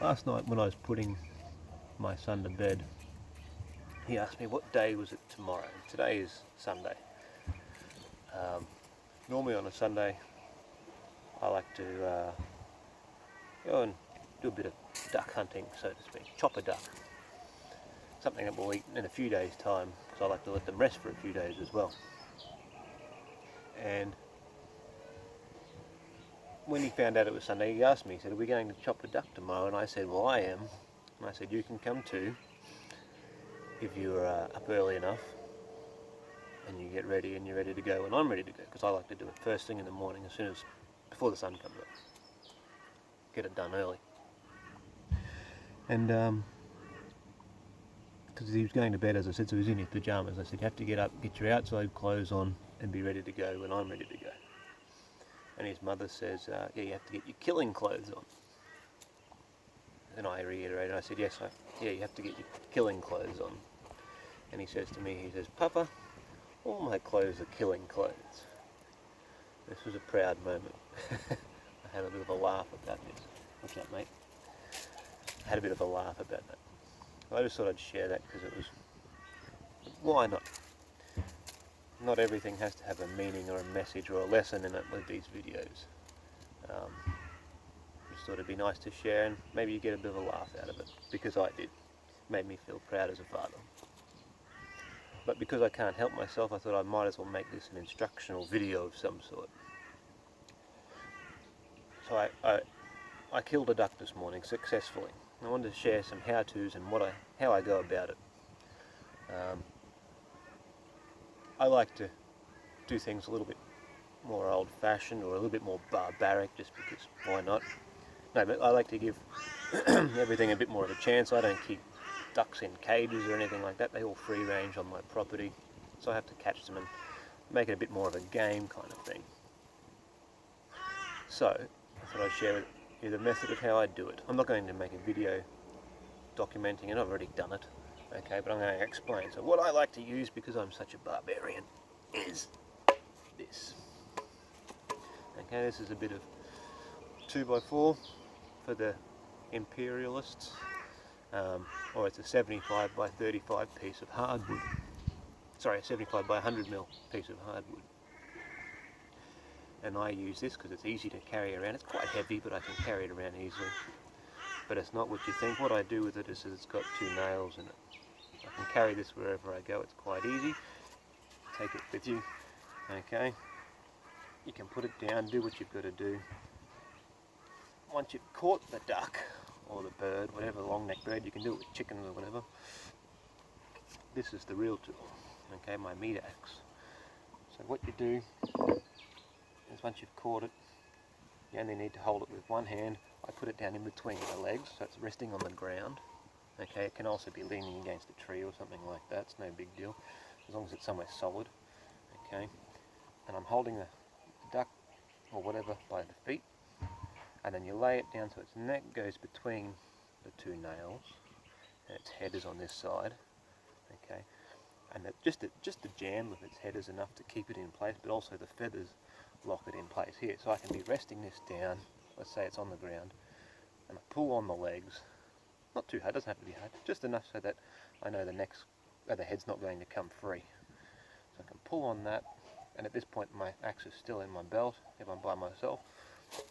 Last night when I was putting my son to bed, he asked me what day was it tomorrow. Today is Sunday. Normally on a Sunday I like to go and do a bit of duck hunting, so to speak, chop a duck. Something that we'll eat in a few days' time, because I like to let them rest for a few days as well. And when he found out it was Sunday, he asked me, he said, "Are we going to chop a duck tomorrow?" And I said, "Well, I am." And I said, "You can come too, if you're up early enough and you get ready and you're ready to go and I'm ready to go, because I like to do it first thing in the morning, as soon as before the sun comes up, get it done early." And because he was going to bed, as I said, so he was in his pyjamas, I said, "You have to get up, get your outside clothes on and be ready to go when I'm ready to go." And his mother says, "Yeah, you have to get your killing clothes on." And I reiterated, I said, "Yes, yeah, you have to get your killing clothes on." And he says to me, he says, "Papa, all my clothes are killing clothes." This was a proud moment. I had a bit of a laugh about this. What's that, mate? I had a bit of a laugh about that. I just thought I'd share that because it was, why not? Not everything has to have a meaning or a message or a lesson in it with these videos. Just thought it'd be nice to share, and maybe you get a bit of a laugh out of it, because I did. It made me feel proud as a father. But because I can't help myself, I thought I might as well make this an instructional video of some sort. So I killed a duck this morning successfully. I wanted to share some how-tos and how I go about it. I like to do things a little bit more old-fashioned or a little bit more barbaric, just because why not? No, but I like to give everything a bit more of a chance. I don't keep ducks in cages or anything like that. They all free range on my property, so I have to catch them and make it a bit more of a game kind of thing. So I thought I'd share with you the method of how I do it. I'm not going to make a video documenting it, I've already done it, okay, but I'm going to explain. So what I like to use, because I'm such a barbarian, is this. Okay, this is a bit of 2x4 for the imperialists, or it's a 75 by 35 piece of hardwood. Sorry, a 75 by 100mm piece of hardwood. And I use this because it's easy to carry around. It's quite heavy, but I can carry it around easily. But it's not what you think. What I do with it is it's got 2 nails in it. I can carry this wherever I go. It's quite easy. Take it with you. Okay. You can put it down, do what you've got to do. Once you've caught the duck or the bird, whatever long-necked bird, you can do it with chickens or whatever. This is the real tool. Okay, my meat axe. So what you do is once you've caught it, you only need to hold it with one hand. I put it down in between my legs, so it's resting on the ground. Okay, it can also be leaning against a tree or something like that. It's no big deal, as long as it's somewhere solid. Okay, and I'm holding the duck or whatever by the feet, and then you lay it down so its neck goes between the 2 nails, and its head is on this side. Okay, and just the jam of its head is enough to keep it in place, but also the feathers lock it in place here. So I can be resting this down, let's say it's on the ground, and I pull on the legs, not too hard, doesn't have to be hard, just enough so that I know the head's not going to come free. So I can pull on that, and at this point my axe is still in my belt if I'm by myself.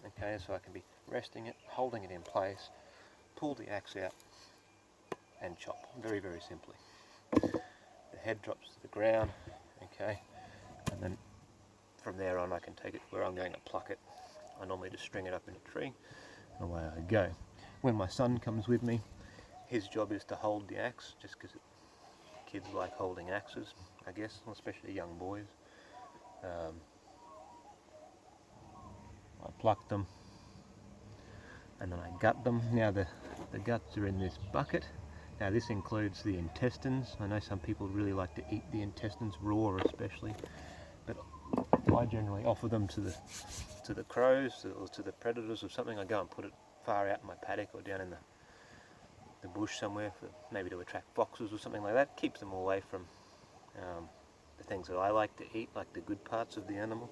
Okay, so I can be resting it, holding it in place, pull the axe out and chop, very, very simply. The head drops to the ground, okay, and then from there on I can take it where I'm going to pluck it. I normally just string it up in a tree, and away I go. When my son comes with me, his job is to hold the axe, just because kids like holding axes, I guess, especially young boys. I pluck them, and then I gut them. Now the guts are in this bucket. Now this includes the intestines. I know some people really like to eat the intestines, raw especially, but I generally offer them to the crows or to the predators or something. I go and put it far out in my paddock or down in the bush somewhere, maybe to attract foxes or something like that. Keeps them away from the things that I like to eat, like the good parts of the animal.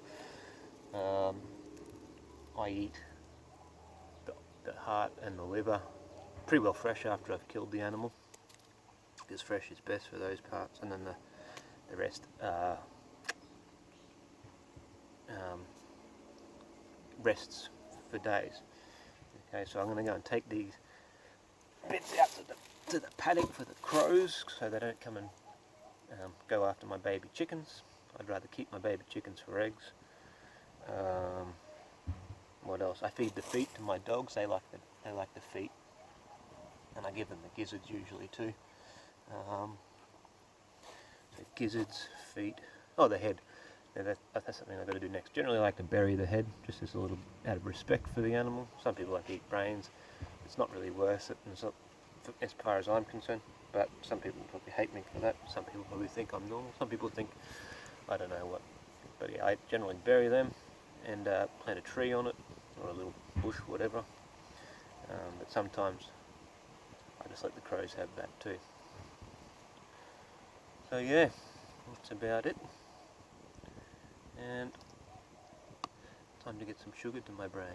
I eat the heart and the liver pretty well fresh after I've killed the animal, because fresh is best for those parts, and then the rest rests for days. Okay, so I'm going to go and take these bits out to the paddock for the crows, so they don't come and go after my baby chickens. I'd rather keep my baby chickens for eggs. What else? I feed the feet to my dogs. They like the feet, and I give them the gizzards usually too. So gizzards, feet. Oh, the head. Yeah, that's something I've got to do next. Generally, I like to bury the head, just as a little out of respect for the animal. Some people like to eat brains. It's not really worth it, and it's not, as far as I'm concerned. But some people probably hate me for that. Some people probably think I'm normal. Some people think I don't know what. But yeah, I generally bury them and plant a tree on it, or a little bush, whatever. But sometimes I just let the crows have that too. So yeah, that's about it. And time to get some sugar to my brain.